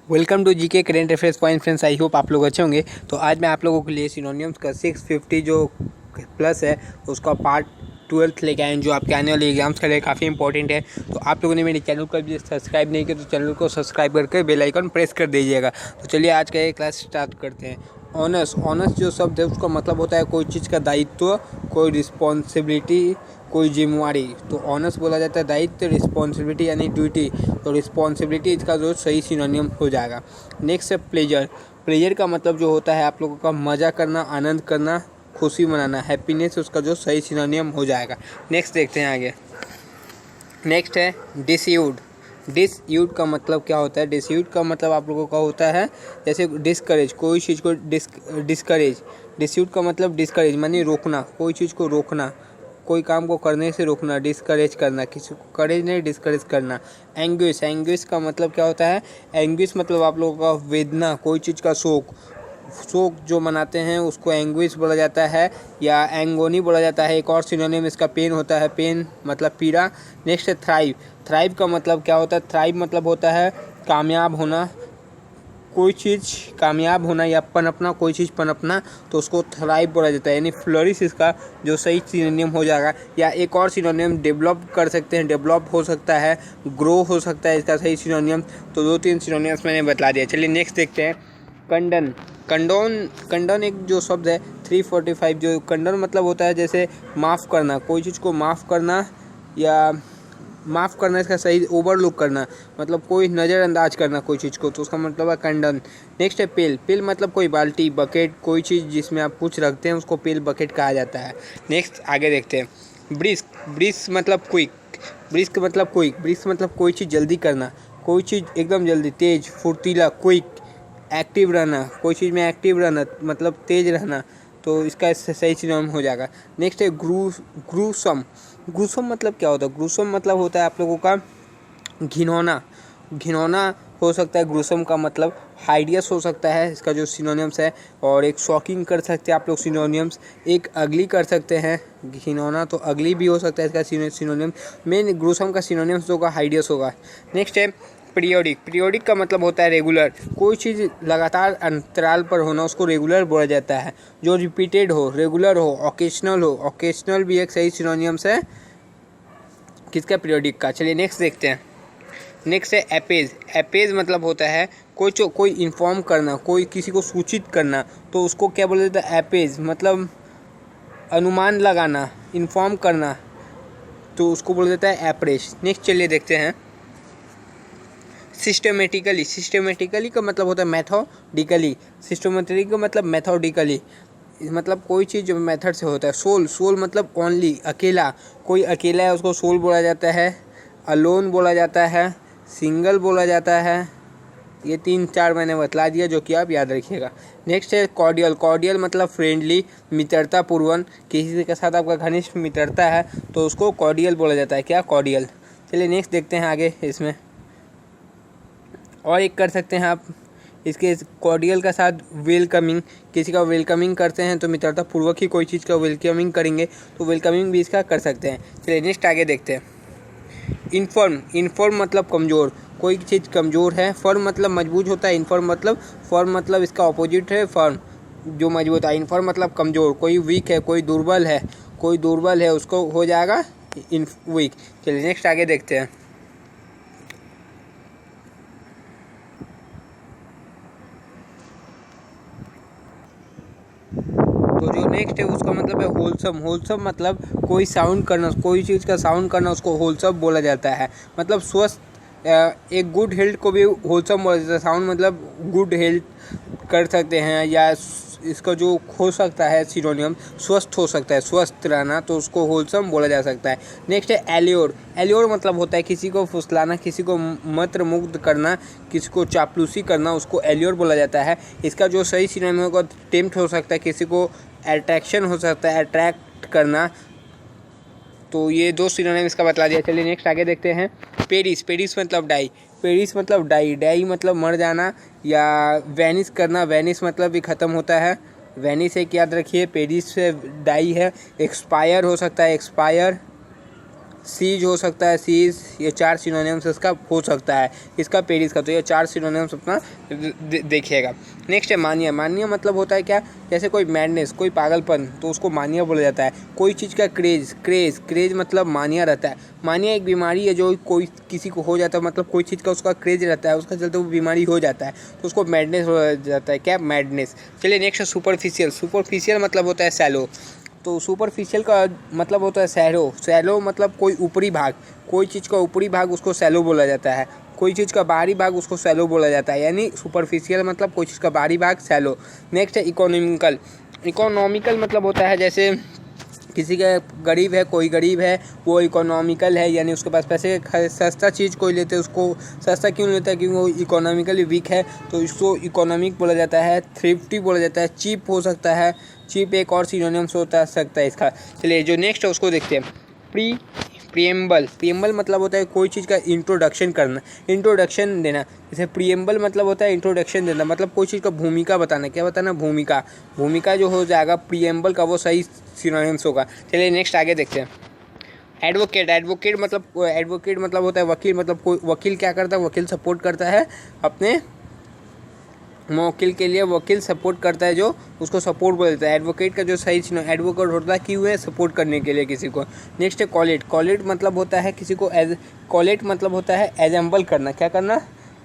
Welcome to GK current affairs point friends. I hope आप लोग अच्छे होंगे। तो आज मैं आप लोगों के लिए सिनोनिम्स का 650 जो प्लस है उसका पार्ट 12 लेके आए हैं, जो आपके आने वाले एग्जाम्स के लिए काफ़ी इंपॉर्टेंट है। तो आप लोगों ने मेरे चैनल को भी सब्सक्राइब नहीं किया तो चैनल को सब्सक्राइब करके बेल आइकन प्रेस कर दीजिएगा। तो चलिए आज का ये क्लास स्टार्ट करते हैं। ऑनर्स जो शब्द है उसका मतलब होता है कोई चीज़ का दायित्व, कोई रिस्पॉन्सिबिलिटी, कोई जिम्मेवारी। तो ऑनर्स बोला जाता है दायित्व, रिस्पॉन्सिबिलिटी यानी ड्यूटी। तो रिस्पॉन्सिबिलिटी इसका जो सही सिनोनिम हो जाएगा। नेक्स्ट है प्लेजर। प्लेजर का मतलब जो होता है आप लोगों का मज़ा करना, आनंद करना, खुशी मनाना। हैप्पीनेस उसका जो सही सिनोनिम हो जाएगा। नेक्स्ट देखते हैं आगे। नेक्स्ट है डिसयूड। डिसयूड का मतलब क्या होता है? डिसयूड का मतलब आप लोगों का होता है जैसे डिस्करेज, कोई चीज़ को डिस्करेज। डिसयूड का मतलब डिस्करेज मानी रोकना, कोई चीज़ को रोकना, कोई काम को करने से रोकना, डिस्करेज करना, किसी को करेज नहीं डिस्करेज करना। एंग्विश। एंग्विश का मतलब क्या होता है? एंग्विश मतलब आप लोगों का वेदना, कोई चीज़ का शोक। शोक जो मनाते हैं उसको एंग्विश बोला जाता है या एंगोनी बोला जाता है। एक और सिनोनिम इसका पेन होता है, पेन मतलब पीड़ा। नेक्स्ट है थ्राइव। थ्राइव का मतलब क्या होता है? थ्राइव मतलब होता है कामयाब होना, कोई चीज़ कामयाब होना या पनपना, कोई चीज़ पनपना, तो उसको थ्राइव बोला जाता है। यानी फ्लरिश इसका जो सही सिनोनिम हो जाएगा। या एक और सिनोनिम डेवलप कर सकते हैं, डेवलप हो सकता है, ग्रो हो सकता है इसका सही सिनोनिम। तो 2-3 सिनोनिम्स मैंने बता दिया। चलिए नेक्स्ट देखते हैं। कंडन। कंडोन एक जो शब्द है 345। जो कंडन मतलब होता है जैसे माफ़ करना, कोई चीज़ को माफ़ करना या माफ़ करना इसका सही ओवरलुक करना, मतलब कोई नज़रअंदाज करना कोई चीज़ को, तो उसका मतलब है कंडन। नेक्स्ट है पेल। पेल मतलब कोई बाल्टी, बकेट, कोई चीज़ जिसमें आप कुछ रखते हैं उसको पेल बकेट कहा जाता है। नेक्स्ट आगे देखते हैं। ब्रिस्क। ब्रिस्क मतलब क्विक। ब्रिस्क मतलब क्विक। ब्रिस्क मतलब कोई चीज़ जल्दी करना, कोई चीज़ एकदम जल्दी, तेज, फुर्तीला, क्विक। एक्टिव रहना, कोई चीज़ में एक्टिव रहना मतलब तेज रहना, तो इसका सही सिनोनिम हो जाएगा। नेक्स्ट है ग्रूसम। ग्रूसम मतलब क्या होता है? ग्रूसम मतलब होता है आप लोगों का घिनौना। घिनौना हो सकता है ग्रूसम का मतलब। हाइडियस हो सकता है इसका जो सिनोनिम्स है। और एक शॉकिंग कर सकते हैं आप लोग सिनोनिम्स। एक अगली कर सकते हैं। घिनौना तो अगली भी हो सकता है इसका सिनोनिम। मेन ग्रूसम का सिनोनिम्स होगा हाइडियस होगा। नेक्स्ट है पीरियोडिक। पीरियोडिक का मतलब होता है रेगुलर, कोई चीज़ लगातार अंतराल पर होना उसको रेगुलर बोला जाता है। जो रिपीटेड हो, रेगुलर हो, ओकेशनल हो। ओकेशनल भी एक सही सिनोनिम्स है किसका? पीरियोडिक का। चलिए नेक्स्ट देखते हैं। नेक्स्ट है एपेज। एपेज मतलब होता है कोई इन्फॉर्म करना, कोई किसी को सूचित करना, तो उसको क्या बोला जाता है? एपेज मतलब अनुमान लगाना, इन्फॉर्म करना, तो उसको बोला जाता है एप्रेस। नेक्स्ट चलिए देखते हैं। सिस्टमेटिकली। सिस्टमेटिकली का मतलब होता है मैथोडिकली। सिस्टमेटिकली का मतलब मैथोडिकली, मतलब कोई चीज़ जो मेथड से होता है। सोल। सोल मतलब ओनली, अकेला, कोई अकेला है उसको सोल बोला जाता है। अलोन बोला जाता है, सिंगल बोला जाता है। ये 3-4 मैंने बतला दिया जो कि आप याद रखिएगा। नेक्स्ट है कॉर्डियल। कॉर्डियल मतलब फ्रेंडली, मित्रतापूर्वक, किसी के साथ आपका घनिष्ठ मित्रता है तो उसको कॉर्डियल बोला जाता है। क्या? कॉर्डियल। चलिए नेक्स्ट देखते हैं आगे इसमें। और एक कर सकते हैं आप इसके कॉर्डियल का साथ वेलकमिंग। किसी का वेलकमिंग करते हैं तो मित्रतापूर्वक ही कोई चीज़ का वेलकमिंग करेंगे, तो वेलकमिंग भी इसका कर सकते हैं। चलिए नेक्स्ट आगे देखते हैं। इन्फॉर्म। इन्फॉर्म मतलब कमज़ोर, कोई चीज़ कमज़ोर है। फर्म मतलब मजबूत होता है। इन्फॉर्म मतलब, फर्म मतलब इसका ऑपोजिट है फर्म, जो मजबूत है। इन्फॉर्म मतलब कमज़ोर, कोई वीक है, कोई दुर्बल है, कोई दुर्बल है उसको हो जाएगा वीक। चलिए नेक्स्ट आगे देखते हैं। तो जो नेक्स्ट है उसका मतलब है होलसम। होलसम मतलब कोई साउंड करना, कोई चीज़ का साउंड करना उसको होलसम बोला जाता है। मतलब स्वस्थ, एक गुड हेल्थ को भी होलसम बोला जाता है। साउंड मतलब गुड हेल्थ कर सकते हैं, या इसका जो हो सकता है सिनोनियम स्वस्थ हो सकता है, स्वस्थ रहना, तो उसको होलसम बोला जा सकता है। नेक्स्ट है एल्योर। एल्योर मतलब होता है किसी को फुसलाना, किसी को मंत्र मुग्ध करना, किसी को चापलूसी करना, उसको एल्योर बोला जाता है। इसका जो सही सिनोनिम होगा टेम्प्ट हो सकता है, किसी को अट्रैक्शन हो सकता है, अट्रैक्ट करना। तो ये 2 सिनोनिम इसका बतला दिया। चलिए नेक्स्ट आगे देखते हैं। पेरिस। पेरिस मतलब डाई। पेरिस मतलब डाई। डाई मतलब मर जाना या वैनिश करना। वैनिश मतलब भी ख़त्म होता है। वैनिश एक याद रखिए, पेरिस से डाई है। एक्सपायर हो सकता है, एक्सपायर। सीज हो सकता है, सीज, ये 4 सिनोनिम्स इसका हो सकता है, इसका पेरिस का। तो ये 4 सिनोनिम्स अपना देखिएगा। नेक्स्ट है मानिया। मानिया मतलब होता है क्या, जैसे कोई मैडनेस, कोई पागलपन, तो उसको मानिया बोला जाता है। कोई चीज़ का क्रेज मतलब मानिया रहता है। मानिया एक बीमारी है जो कोई किसी को हो जाता है, मतलब कोई चीज़ का उसका क्रेज रहता है, उसका चलते वो बीमारी हो जाता है, तो उसको मैडनेस हो जाता है। क्या, मैडनेस। चलिए नेक्स्ट है सुपरफिशियल। सुपरफिशियल मतलब होता है सैलो। तो सुपरफिशियल का मतलब होता है सैलो। सैलो मतलब कोई ऊपरी भाग, कोई चीज़ का ऊपरी भाग उसको सैलो बोला जाता है। कोई चीज़ का बाहरी भाग उसको सैलो बोला जाता है, यानी सुपरफिशियल मतलब कोई चीज़ का बाहरी भाग सैलो। नेक्स्ट है इकोनॉमिकल। इकोनॉमिकल मतलब होता है जैसे किसी का गरीब है, कोई गरीब है, वो इकोनॉमिकल है, यानी उसके पास पैसे, सस्ता चीज़ कोई लेते हैं उसको सस्ता क्यों लेता है, क्योंकि वो इकोनॉमिकली वीक है, तो इसको इकोनॉमिक बोला जाता है। थ्रिफ्टी बोला जाता है। चीप हो सकता है, चीप एक और सिनोनिम्स होता सकता है इसका। चलिए जो नेक्स्ट है उसको देखते हैं। प्रीएम्बल। प्रीएम्बल मतलब होता है कोई चीज़ का इंट्रोडक्शन करना, इंट्रोडक्शन देना। जैसे प्रीएम्बल मतलब होता है इंट्रोडक्शन देना, मतलब कोई चीज़ का भूमिका बताना। क्या बताना, भूमिका। भूमिका जो हो जाएगा प्रीएम्बल का, वो सही सिनोनिम्स होगा। चलिए नेक्स्ट आगे देखते हैं। एडवोकेट। एडवोकेट मतलब होता है वकील। मतलब कोई वकील क्या करता है, वकील सपोर्ट करता है अपने मौकिल के लिए, वकील सपोर्ट करता है, जो उसको सपोर्ट बोलता है। एडवोकेट का जो सही एडवोकेट होता है क्यों है, सपोर्ट करने के लिए किसी को। नेक्स्ट है कॉलेट। कॉलेट मतलब होता है किसी को कॉलेट मतलब होता है एजम्बल करना। क्या करना,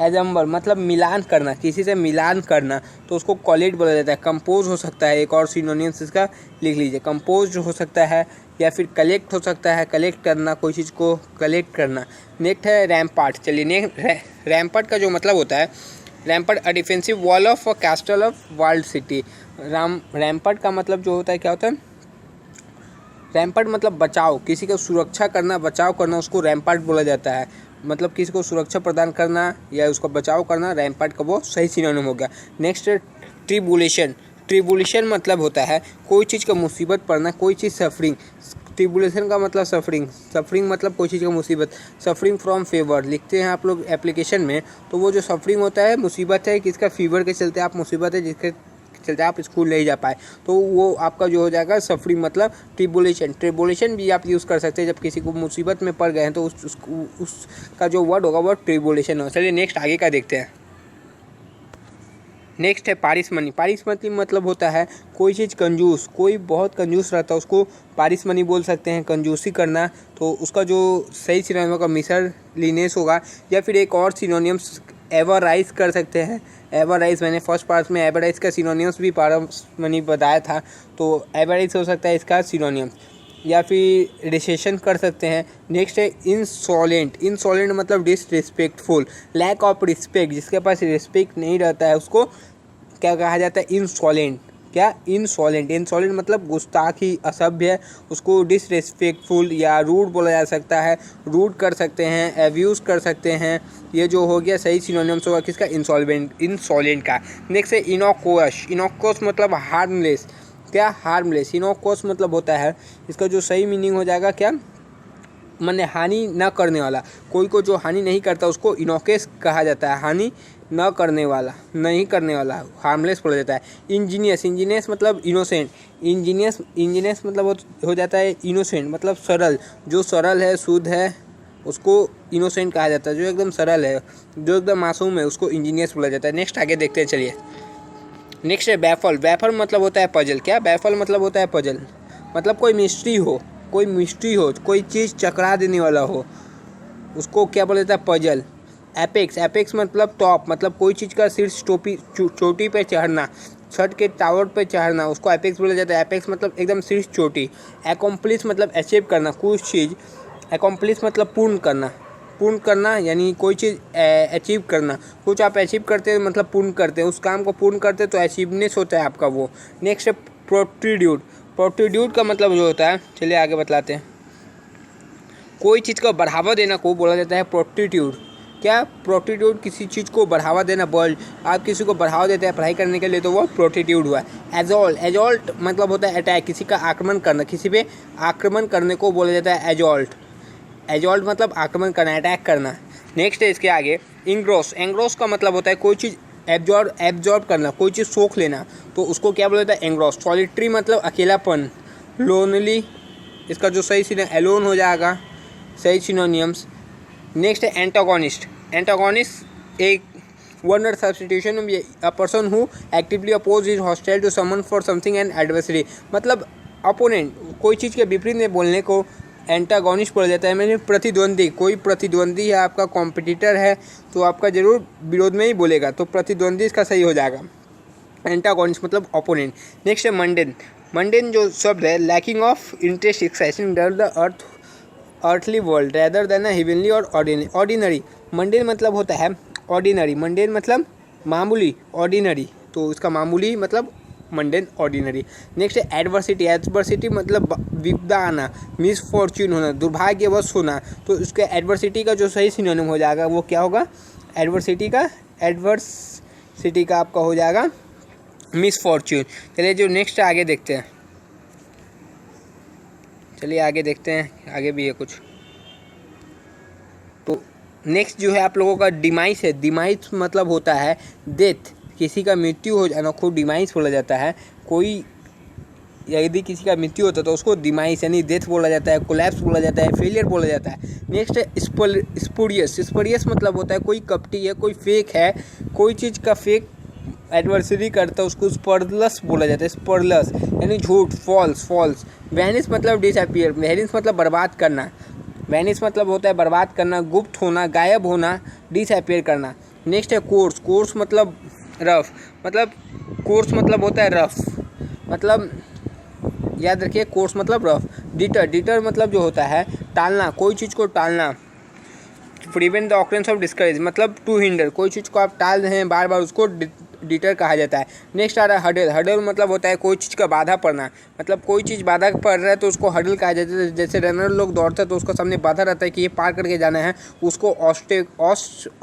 एजम्बल मतलब मिलान करना, किसी से मिलान करना, तो उसको कॉलेट बोला जाता है। कंपोज हो सकता है, एक और सिनोनिम्स इसका लिख लीजिए। कंपोज हो सकता है, या फिर कलेक्ट हो सकता है, कलेक्ट करना, कोई चीज़ को कलेक्ट करना। नेक्स्ट है रैम्पार्ट। चलिए नेक्स्ट रैम्पार्ट का जो मतलब होता है, rampart a defensive wall of a castle of world city. Rampart का मतलब जो होता है क्या होता है, रैम्पार्ट मतलब बचाव, किसी का सुरक्षा करना, बचाव करना, उसको रैम्पार्ट बोला जाता है। मतलब किसी को सुरक्षा प्रदान करना या उसका बचाव करना, रैम्पार्ट का वो सही सिनोनिम हो गया। Next tribulation. ट्रिबुलेशन मतलब होता है कोई चीज़ का मुसीबत पड़ना, कोई चीज़ सफरिंग। ट्रिबुलेशन का मतलब सफरिंग, सफरिंग मतलब कोई चीज़ का मुसीबत। सफरिंग फ्रॉम फेवर लिखते हैं आप लोग एप्लीकेशन में, तो वो जो सफरिंग होता है, मुसीबत है, किसका फीवर के चलते आप मुसीबत है जिसके चलते आप स्कूल नहीं जा पाए, तो वो आपका जो हो जाएगा सफरिंग मतलब ट्रिबुलेशन। ट्रिबुलेशन भी आप यूज़ कर सकते हैं जब किसी को मुसीबत में पड़ गए हैं, तो उसका जो वर्ड होगा वो ट्रिबुलेशन हो। चलिए नेक्स्ट आगे का देखते हैं। नेक्स्ट है पारिसमनी। पारिसमनी मतलब होता है कोई चीज़ कंजूस, कोई बहुत कंजूस रहता है उसको पारिसमनी बोल सकते हैं, कंजूसी करना। तो उसका जो सही सिनोनिम होगा मिसरलिनियस होगा, या फिर एक और सिनोनिम्स एवराइज कर सकते हैं। एवराइज मैंने फर्स्ट पार्ट में एवराइज का सिनोनिम्स भी पारिसमनी बताया था, तो एवराइज हो सकता है इसका सिनोनिम्स, या फिर रिसेशन कर सकते हैं। नेक्स्ट है इंसॉलेंट। इंसॉलेंट मतलब डिसरिस्पेक्टफुल, लैक ऑफ रिस्पेक्ट, जिसके पास रिस्पेक्ट नहीं रहता है उसको क्या कहा जाता है, इंसॉलेंट। क्या, इंसॉलेंट। इंसॉलेंट मतलब गुस्ताखी, असभ्य, उसको डिसरिस्पेक्टफुल या रूड बोला जा सकता है। रूड कर सकते हैं, एब्यूज़ कर सकते हैं। ये जो हो गया सही सिनोनिम्स होगा किसका, इंसॉलेंट का। नेक्स्ट है इनोकुअस। इनोकुअस मतलब हार्मलेस। क्या, हार्मलेस। इनोकुअस मतलब होता है, इसका जो सही मीनिंग हो जाएगा क्या, माने हानि न करने वाला। कोई को जो हानि नहीं करता उसको इनोकेस कहा जाता है, हानि न करने वाला, नहीं करने वाला, हार्मलेस बोला जाता है। इंजीनियस। इंजीनियस मतलब इनोसेंट। इंजीनियस मतलब हो जाता है इनोसेंट मतलब सरल, जो सरल है, शुद्ध है, उसको इनोसेंट कहा जाता है। जो एकदम सरल है, जो एकदम मासूम है, उसको इंजीनियस बोला जाता है। नेक्स्ट आगे देखते हैं, चलिए। नेक्स्ट है बैफल। बैफल मतलब होता है पजल। क्या, बैफल मतलब होता है पजल, मतलब कोई मिस्ट्री हो, कोई मिस्ट्री हो, कोई चीज़ चकरा देने वाला हो, उसको क्या बोला जाता है, पजल। एपेक्स। एपेक्स मतलब टॉप, मतलब कोई चीज़ का शीर्ष चोटी पे चढ़ना, छत के टावर पे चढ़ना, उसको एपेक्स बोला जाता है। एपेक्स मतलब एकदम शीर्ष चोटी। एकम्प्लिश मतलब अचीव करना कुछ चीज़। एकम्प्लिश मतलब पूर्ण करना, पूर्ण करना यानी कोई चीज़ अचीव करना। कुछ आप अचीव करते हैं मतलब पूर्ण करते हैं, उस काम को पूर्ण करते हैं तो अचीवनेस होता है आपका वो। नेक्स्ट है प्रोट्रीड्यूड। प्रोट्रीड्यूड का मतलब जो होता है, चलिए आगे बतलाते हैं। कोई चीज़ का बढ़ावा देना को बोला जाता है प्रोट्रीट्यूड। क्या, प्रोट्रीट्यूड किसी चीज़ को बढ़ावा देना। वर्ल्ड, आप किसी को बढ़ावा देते हैं पढ़ाई करने के लिए, तो वो प्रोट्रीट्यूड हुआ। एजॉल्ट। एजॉल्ट मतलब होता है अटैक, किसी का आक्रमण करना, किसी पे आक्रमण करने को बोला जाता है एजॉल्ट। एजॉल्ट मतलब आक्रमण करना, अटैक करना। नेक्स्ट है इसके आगे इंग्रोस। एंग्रोस का मतलब होता है कोई चीज़ एब्जॉर्ब करना, कोई चीज़ सोख लेना, तो उसको क्या बोला जाता है, एंग्रोस। सॉलिटरी मतलब अकेलापन, लोनली, इसका जो सही सीन है एलोन हो जाएगा। सही सिनोनियम्स। नेक्स्ट है एंटागोनिस्ट। एंटागोनिस्ट एक one word substitution, a person who actively oppose is hostile to someone for something and adversary, मतलब अपोनेंट, कोई चीज़ के विपरीत में बोलने को एंटागोनिस्ट बोला जाता है। मैंने प्रतिद्वंदी, कोई प्रतिद्वंदी है आपका, कॉम्पिटिटर है, तो आपका जरूर विरोध में ही बोलेगा, तो प्रतिद्वंदी इसका सही हो जाएगा। एंटागोनिस्ट मतलब ओपोनेंट। नेक्स्ट है मंडेन। मंडेन जो शब्द है, lacking of interest exciting the earthly world rather than heavenly और ऑर्डिनरी। मंडेन मतलब होता है ऑर्डिनरी, मंडेन मतलब मामूली, ऑर्डिनरी तो इसका मामूली मतलब मंडेन, ऑर्डिनरी। नेक्स्ट है एडवर्सिटी। एडवर्सिटी मतलब विपदा आना, मिसफॉर्च्यून होना, दुर्भाग्यवश होना, तो उसके एडवर्सिटी का जो सही सिनोनिम हो जाएगा वो क्या होगा? एडवर्सिटी का आपका हो जाएगा मिसफॉर्च्यून। चलिए जो नेक्स्ट आगे देखते हैं, आगे भी है कुछ। तो नेक्स्ट जो है आप लोगों का डिमाइस है। डिमाइस मतलब होता है डेथ, किसी का मृत्यु हो जाना को डिमाइस बोला जाता है। कोई यदि किसी का मृत्यु होता है तो उसको डिमाइस यानी डेथ बोला जाता है, कोलैप्स बोला जाता है, फेलियर बोला जाता है। नेक्स्ट है स्पुरियस। स्पुरियस मतलब होता है कोई कपटी है, कोई फेक है, कोई चीज़ का फेक एडवर्सरी करता है उसको स्पर्लस बोला जाता है। स्पर्लस यानी झूठ, फॉल्स। वैनिस मतलब डिसअपीयर। वैनिस मतलब बर्बाद करना। वैनिस मतलब होता है बर्बाद करना, गुप्त होना, गायब होना, डिसअपीयर करना। नेक्स्ट है कोर्स। कोर्स मतलब रफ, मतलब कोर्स मतलब होता है रफ, मतलब याद रखिए कोर्स मतलब रफ। डिटर मतलब जो होता है टालना, कोई चीज़ को टालना। Prevent the occurrence of discourage मतलब टू हिंडर, कोई चीज़ को आप टाल रहे हैं बार बार, उसको डिटर कहा जाता है। नेक्स्ट आ रहा है हडल। हडल मतलब होता है कोई चीज़ का बाधा पड़ना, मतलब कोई चीज़ बाधा पड़ रहा है तो उसको हडल कहा जाता है। जैसे रनर लोग दौड़ते हैं तो उसका सामने बाधा रहता है कि ये पार करके जाना है, उसको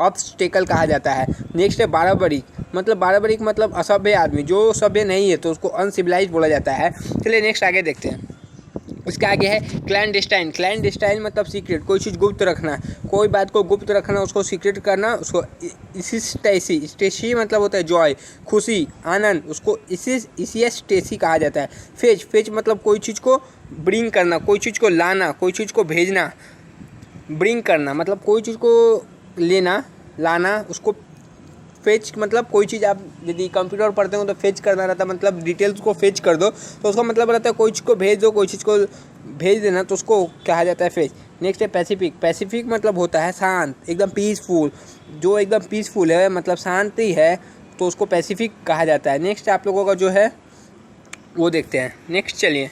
ऑब्स्टेकल कहा जाता है। नेक्स्ट है बारहबरीक। मतलब बारहबरीक मतलब असभ्य आदमी, जो सभ्य नहीं है तो उसको अनसिविलाइज बोला जाता है। चलिए नेक्स्ट आगे देखते हैं। उसके आगे है क्लैंडस्टाइन। क्लैंडस्टाइन मतलब सीक्रेट, कोई चीज़ गुप्त रखना, कोई बात को गुप्त रखना, उसको सीक्रेट करना, उसको स्टेसी मतलब होता है जॉय, खुशी, आनंद, उसको स्टेसी कहा जाता है। फेज मतलब कोई चीज़ को ब्रिंग करना, कोई चीज़ को लाना, कोई चीज़ को भेजना। ब्रिंग करना मतलब कोई चीज़ को लेना, लाना, उसको फेच मतलब कोई चीज़ आप यदि कंप्यूटर पढ़ते हो तो फेच करना रहता है, मतलब डिटेल्स को फेच कर दो तो उसका मतलब रहता है कोई चीज़ को भेज दो, कोई चीज़ को भेज देना, तो उसको कहा जाता है फेच। नेक्स्ट है पैसिफिक। पैसिफिक मतलब होता है शांत, एकदम पीसफुल, जो एकदम पीसफुल है मतलब शांति है तो उसको पैसिफिक कहा जाता है। नेक्स्ट आप लोगों का जो है वो देखते हैं। नेक्स्ट चलिए,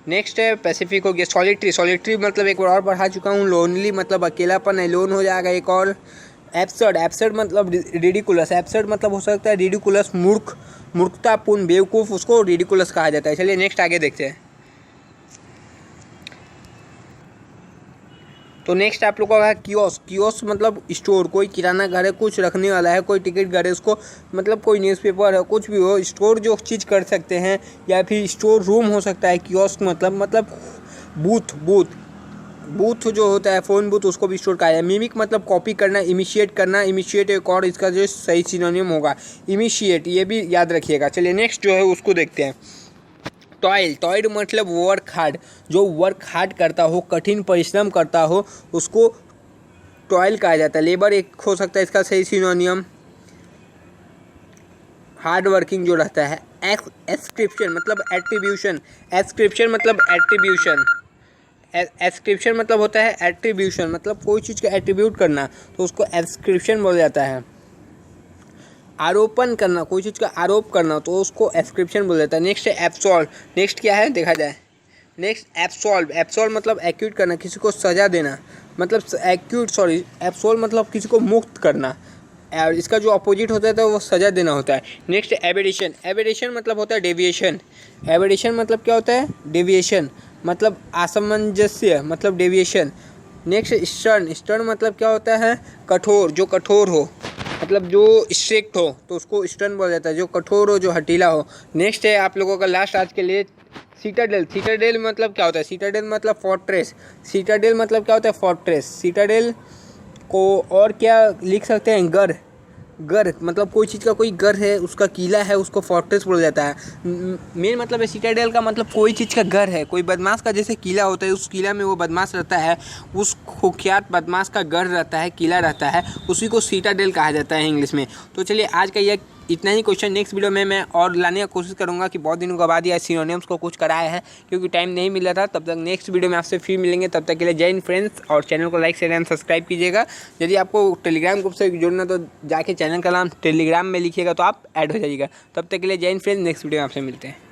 नेक्स्ट है पैसिफिक हो गया। सॉलिटरी। सॉलिटरी मतलब एक बार और पढ़ा चुका हूँ। लोनली मतलब अकेलापन, एलोन हो जाएगा एक और। एब्सर्ड। एब्सर्ड मतलब रिडिकुलस। एब्सर्ड मतलब हो सकता है रिडिकुलस, मूर्खतापूर्ण, बेवकूफ़, उसको रिडिकुलस कहा जाता है। चलिए नेक्स्ट आगे देखते हैं। तो नेक्स्ट आप लोगों का कियोस्क। कियोस्क मतलब स्टोर, कोई किराना घर है, कुछ रखने वाला है, कोई टिकट घर है, उसको मतलब कोई न्यूज़पेपर है, कुछ भी हो, स्टोर जो चीज़ कर सकते हैं, या फिर स्टोर रूम हो सकता है। कियोस्क मतलब बूथ जो होता है, फ़ोन बूथ, उसको भी स्टोर कहा है। मिमिक मतलब कॉपी करना, इमिशिएट करना। इमिशिएट एक और इसका जो सही सिनोनिम होगा इमिशिएट, ये भी याद रखिएगा। चलिए नेक्स्ट जो है उसको देखते हैं। टॉयल मतलब वर्क हार्ड, जो वर्क हार्ड करता हो, कठिन परिश्रम करता हो, उसको टॉयल कहा जाता है। लेबर एक हो सकता है इसका सही सिनोनियम, हार्ड वर्किंग जो रहता है। एस्क्रिप्शन मतलब एट्रीब्यूशन। एस्क्रिप्शन मतलब एट्रीब्यूशन। एस्क्रिप्शन मतलब होता है एट्रीब्यूशन, मतलब कोई चीज़ का एट्रीब्यूट करना, तो उसको एस्क्रिप्शन बोला जाता है। आरोपण करना, कोई चीज़ का आरोप करना, तो उसको एस्क्रिप्शन बोला जाता है। नेक्स्ट है एब्सॉल्व। नेक्स्ट क्या है देखा जाए। Next absolve. एब्सॉल्व मतलब एक्यूट करना, किसी को सज़ा देना, मतलब एब्सॉल्व मतलब किसी को मुक्त करना, और इसका जो अपोजिट होता है तो वो सज़ा देना होता है। नेक्स्ट एबेडिशन। एबेडिशन मतलब होता है डेविएशन। एबेडिशन मतलब क्या होता है? डेविएशन, मतलब असमंजस्य, मतलब डेविएशन। Next stern. स्टर्न मतलब क्या होता है? कठोर, जो कठोर हो, मतलब जो स्ट्रिक्ट हो, तो उसको स्टर्न बोला जाता है। जो कठोर हो, जो हटीला हो। नेक्स्ट है आप लोगों का लास्ट आज के लिए सिटाडेल। सिटाडेल मतलब क्या होता है? सिटाडेल मतलब फोर्ट्रेस। सिटाडेल मतलब क्या होता है? फोर्ट्रेस। सिटाडेल को और क्या लिख सकते हैं? घर, मतलब कोई चीज़ का कोई घर है, उसका किला है, उसको फोर्ट्रेस बोला जाता है। मेन मतलब है सिटाडेल का मतलब कोई चीज़ का घर है, कोई बदमाश का जैसे किला होता है, उस किला में वो बदमाश रहता है, उस कुख्यात बदमाश का घर रहता है, किला रहता है, उसी को सिटाडेल कहा जाता है इंग्लिश में। तो चलिए आज का ये इतना ही क्वेश्चन, नेक्स्ट वीडियो में मैं और लाने की कोशिश करूंगा कि बहुत दिनों के बाद ये सिनोनिम्स को कुछ कराया है क्योंकि टाइम नहीं मिल रहा था। तब तक नेक्स्ट वीडियो में आपसे फिर मिलेंगे, तब तक के लिए जय हिंद फ्रेंड्स, और चैनल को लाइक शेयर एंड सब्सक्राइब कीजिएगा। यदि आपको टेलीग्राम ग्रुप से जुड़ना तो जाके चैनल का नाम टेलीग्राम में लिखिएगा तो आप ऐड हो जाइएगा। तब तक के लिए जय हिंद फ्रेंड्स, नेक्स्ट वीडियो में आपसे मिलते हैं।